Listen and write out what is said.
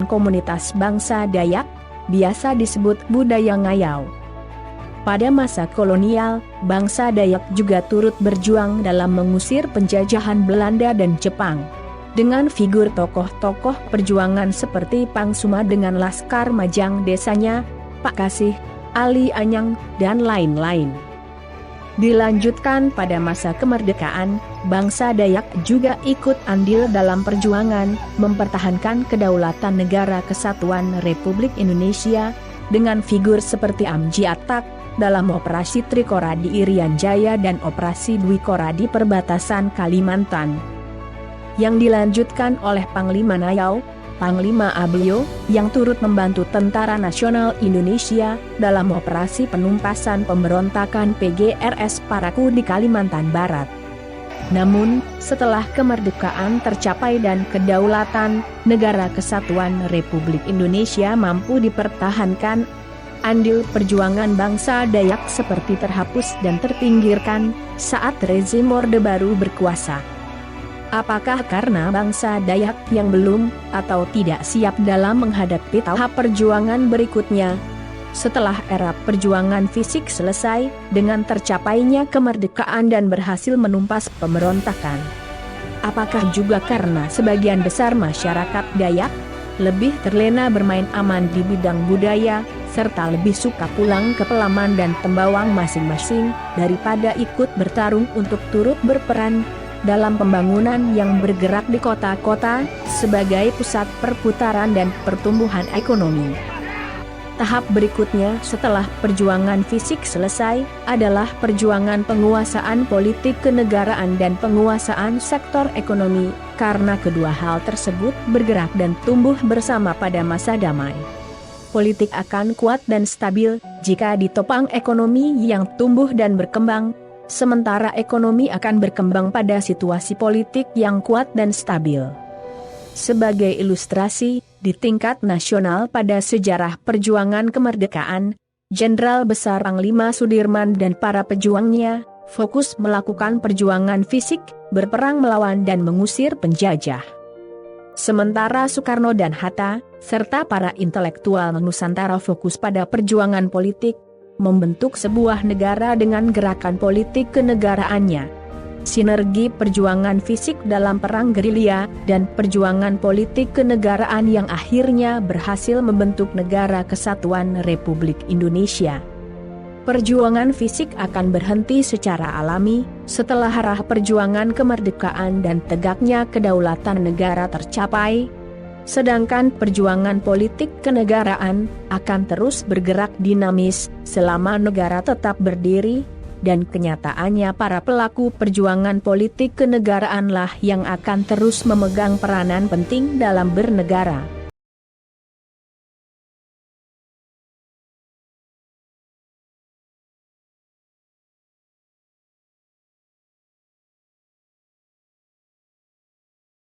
komunitas bangsa Dayak, biasa disebut budaya ngayau. Pada masa kolonial, bangsa Dayak juga turut berjuang dalam mengusir penjajahan Belanda dan Jepang. Dengan figur tokoh-tokoh perjuangan seperti Pang Suma dengan Laskar Majang desanya, Pak Kasih, Ali Anyang, dan lain-lain. Dilanjutkan pada masa kemerdekaan, bangsa Dayak juga ikut andil dalam perjuangan mempertahankan kedaulatan Negara Kesatuan Republik Indonesia, dengan figur seperti Amji Atak dalam Operasi Trikora di Irian Jaya dan Operasi Dwi Kora di perbatasan Kalimantan. Yang dilanjutkan oleh Panglima Nayau, Panglima Ablio, yang turut membantu Tentara Nasional Indonesia dalam operasi penumpasan pemberontakan PGRS Paraku di Kalimantan Barat. Namun, setelah kemerdekaan tercapai dan kedaulatan Negara Kesatuan Republik Indonesia mampu dipertahankan, andil perjuangan bangsa Dayak seperti terhapus dan terpinggirkan saat rezim Orde Baru berkuasa. Apakah karena bangsa Dayak yang belum atau tidak siap dalam menghadapi tahap perjuangan berikutnya? Setelah era perjuangan fisik selesai dengan tercapainya kemerdekaan dan berhasil menumpas pemberontakan. Apakah juga karena sebagian besar masyarakat Dayak lebih terlena bermain aman di bidang budaya, serta lebih suka pulang ke Pelaman dan Tembawang masing-masing daripada ikut bertarung untuk turut berperan dalam pembangunan yang bergerak di kota-kota sebagai pusat perputaran dan pertumbuhan ekonomi. Tahap berikutnya setelah perjuangan fisik selesai adalah perjuangan penguasaan politik kenegaraan dan penguasaan sektor ekonomi, karena kedua hal tersebut bergerak dan tumbuh bersama pada masa damai. Politik akan kuat dan stabil jika ditopang ekonomi yang tumbuh dan berkembang, sementara ekonomi akan berkembang pada situasi politik yang kuat dan stabil. Sebagai ilustrasi, di tingkat nasional pada sejarah perjuangan kemerdekaan, Jenderal Besar Panglima Sudirman dan para pejuangnya fokus melakukan perjuangan fisik, berperang melawan dan mengusir penjajah. Sementara Soekarno dan Hatta, serta para intelektual Nusantara fokus pada perjuangan politik, membentuk sebuah negara dengan gerakan politik kenegaraannya. Sinergi perjuangan fisik dalam perang gerilya dan perjuangan politik kenegaraan yang akhirnya berhasil membentuk Negara Kesatuan Republik Indonesia. Perjuangan fisik akan berhenti secara alami setelah arah perjuangan kemerdekaan dan tegaknya kedaulatan negara tercapai. Sedangkan perjuangan politik kenegaraan akan terus bergerak dinamis selama negara tetap berdiri, dan kenyataannya para pelaku perjuangan politik kenegaraanlah yang akan terus memegang peranan penting dalam bernegara.